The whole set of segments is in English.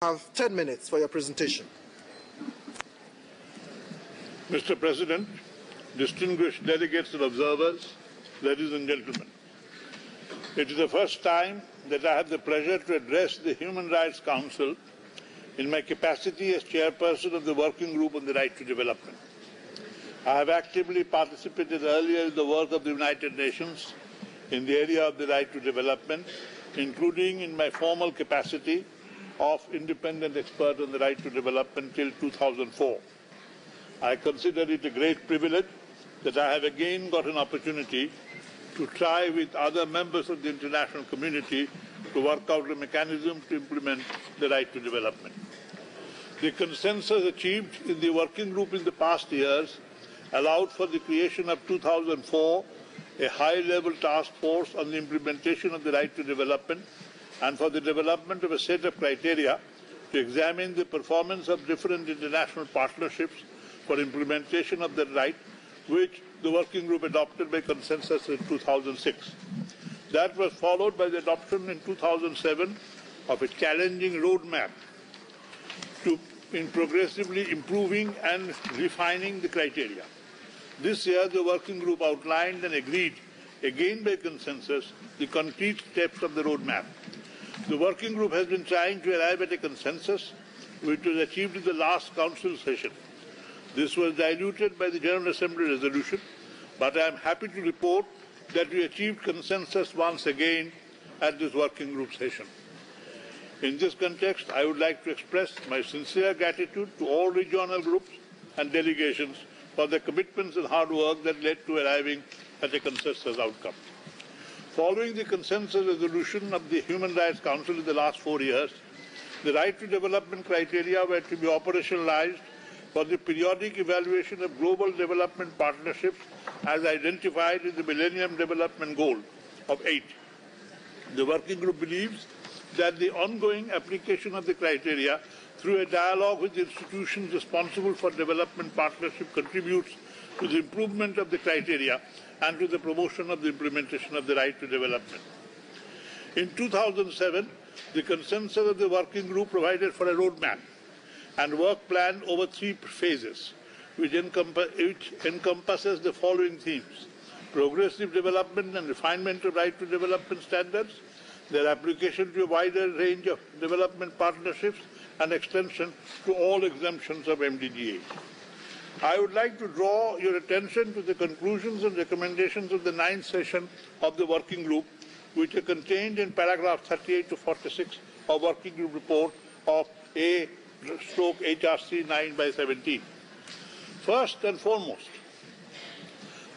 Have 10 minutes for your presentation. Mr. President, distinguished delegates and observers, ladies and gentlemen, it is the first time that I have the pleasure to address the Human Rights Council in my capacity as chairperson of the Working Group on the Right to Development. I have actively participated earlier in the work of the United Nations in the area of the right to development, including in my formal capacity of independent expert on the right to development till 2004. I consider it a great privilege that I have again got an opportunity to try with other members of the international community to work out a mechanism to implement the right to development. The consensus achieved in the working group in the past years allowed for the creation of 2004 a high-level task force on the implementation of the right to development and for the development of a set of criteria to examine the performance of different international partnerships for implementation of that right, which the working group adopted by consensus in 2006. That was followed by the adoption in 2007 of a challenging roadmap in progressively improving and refining the criteria. This year, the working group outlined and agreed, again by consensus, the concrete steps of the roadmap. The working group has been trying to arrive at a consensus which was achieved in the last Council session. This was diluted by the General Assembly resolution, but I am happy to report that we achieved consensus once again at this working group session. In this context, I would like to express my sincere gratitude to all regional groups and delegations for their commitments and hard work that led to arriving at a consensus outcome. Following the consensus resolution of the Human Rights Council in the last 4 years, the right to development criteria were to be operationalized for the periodic evaluation of global development partnerships as identified in the Millennium Development Goal of 8. The working group believes that the ongoing application of the criteria through a dialogue with the institutions responsible for development partnership contributes to the improvement of the criteria and to the promotion of the implementation of the right to development. In 2007, the consensus of the working group provided for a roadmap and work plan over 3 phases, which encompasses the following themes: progressive development and refinement of right to development standards, their application to a wider range of development partnerships, and extension to all exemptions of MDG8. I would like to draw your attention to the conclusions and recommendations of the 9th session of the working group, which are contained in paragraph 38 to 46 of working group report of A/HRC 9/17. First and foremost,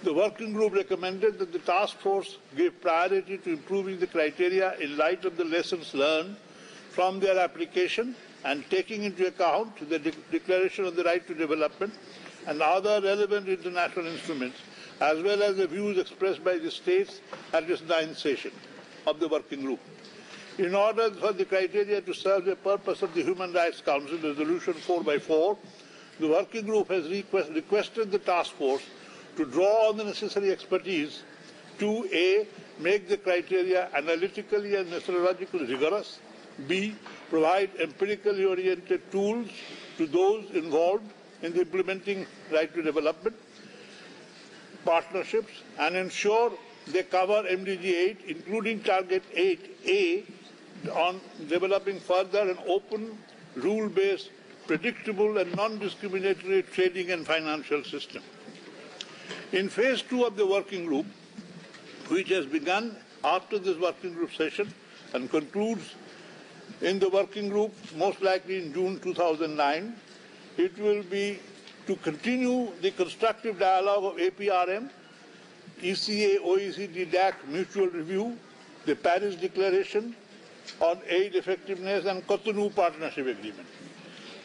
the working group recommended that the task force give priority to improving the criteria in light of the lessons learned from their application and taking into account the Declaration on the Right to Development and other relevant international instruments, as well as the views expressed by the states at this 9th session of the working group. In order for the criteria to serve the purpose of the Human Rights Council Resolution 4/4, the working group has requested the task force to draw on the necessary expertise to A. Make the criteria analytically and methodologically rigorous, B. Provide empirically oriented tools to those involved in the implementing right to development partnerships, and ensure they cover MDG8, including Target 8A, on developing further an open, rule-based, predictable and non-discriminatory trading and financial system. In phase 2 of the working group, which has begun after this working group session and concludes in the working group most likely in June 2009, it will be to continue the constructive dialogue of APRM, ECA, OECD, DAC, mutual review, the Paris Declaration on aid effectiveness and Cotonou Partnership Agreement.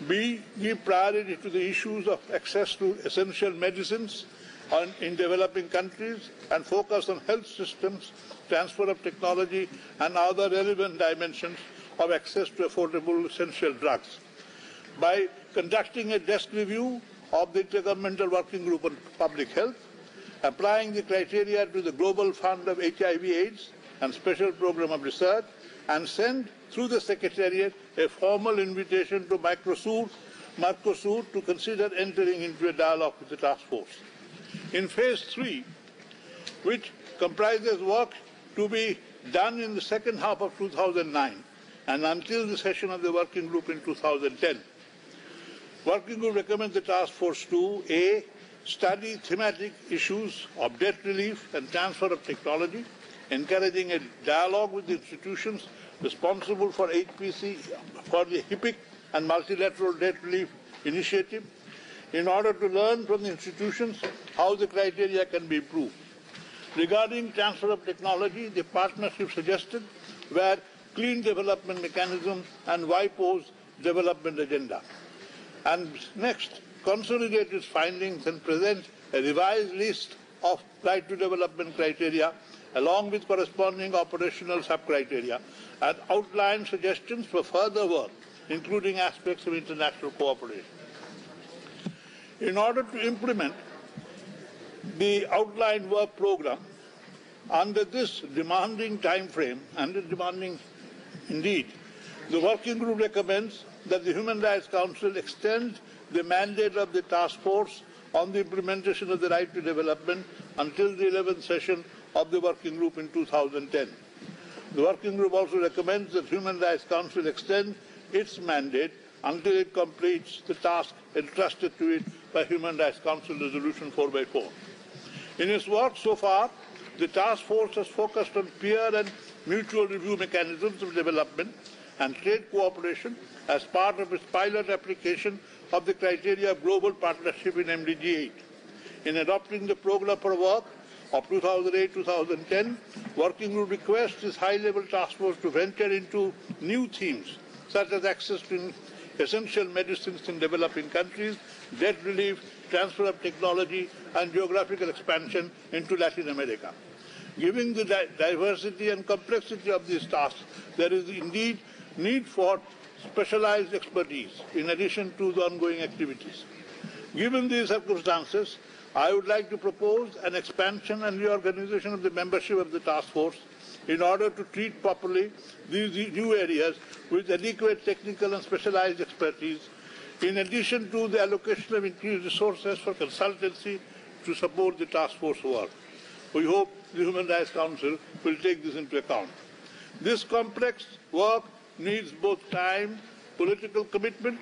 B. Give priority to the issues of access to essential medicines in developing countries and focus on health systems, transfer of technology and other relevant dimensions of access to affordable essential drugs. By conducting a desk review of the Intergovernmental Working Group on Public Health, applying the criteria to the Global Fund of HIV/AIDS, and Special Program of Research, and send through the Secretariat a formal invitation to Mercosur to consider entering into a dialogue with the task force. In phase 3, which comprises work to be done in the second half of 2009 and until the session of the working group in 2010, Working Group recommends the task force to A. Study thematic issues of debt relief and transfer of technology, encouraging a dialogue with the institutions responsible for HPC, for the HIPIC and multilateral debt relief initiative, in order to learn from the institutions how the criteria can be improved. Regarding transfer of technology, the partnership suggested were clean development mechanism and WIPO's development agenda. And next, consolidate its findings and present a revised list of right to development criteria along with corresponding operational sub-criteria and outline suggestions for further work, including aspects of international cooperation. In order to implement the outlined work program under this demanding time frame, and demanding indeed, the Working Group recommends that the Human Rights Council extend the mandate of the task force on the implementation of the right to development until the 11th session of the Working Group in 2010. The Working Group also recommends that the Human Rights Council extend its mandate until it completes the task entrusted to it by Human Rights Council Resolution 4x4. In its work so far, the task force has focused on peer and mutual review mechanisms of development and trade cooperation as part of its pilot application of the criteria of global partnership in MDG 8. In adopting the program for work of 2008-2010, Working Group requests this high-level task force to venture into new themes, such as access to essential medicines in developing countries, debt relief, transfer of technology, and geographical expansion into Latin America. Given the diversity and complexity of these tasks, there is indeed need for specialized expertise in addition to the ongoing activities. Given these circumstances, I would like to propose an expansion and reorganization of the membership of the task force in order to treat properly these new areas with adequate technical and specialized expertise, in addition to the allocation of increased resources for consultancy to support the task force work. We hope the Human Rights Council will take this into account. This complex work needs both time, political commitment,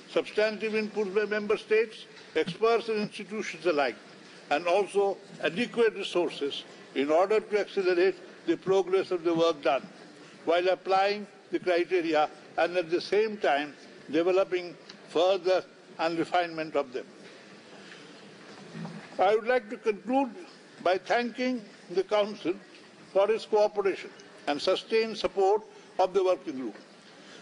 substantive input by member states, experts and institutions alike, and also adequate resources in order to accelerate the progress of the work done, while applying the criteria and at the same time developing further and refinement of them. I would like to conclude by thanking the Council for its cooperation and sustained support of the Working Group.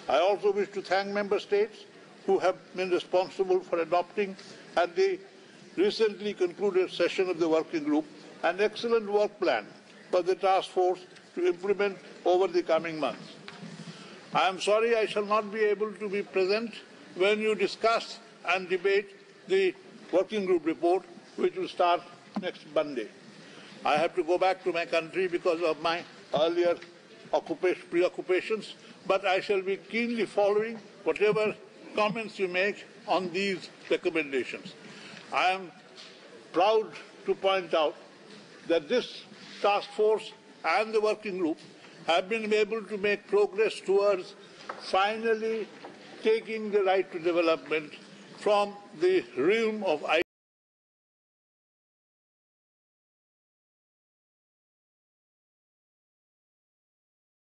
I also wish to thank Member States who have been responsible for adopting at the recently concluded session of the Working Group an excellent work plan for the task force to implement over the coming months. I am sorry I shall not be able to be present when you discuss and debate the Working Group report, which will start next Monday. I have to go back to my country because of my earlier preoccupations, but I shall be keenly following whatever comments you make on these recommendations. I am proud to point out that this task force and the Working Group have been able to make progress towards finally taking the right to development from the realm of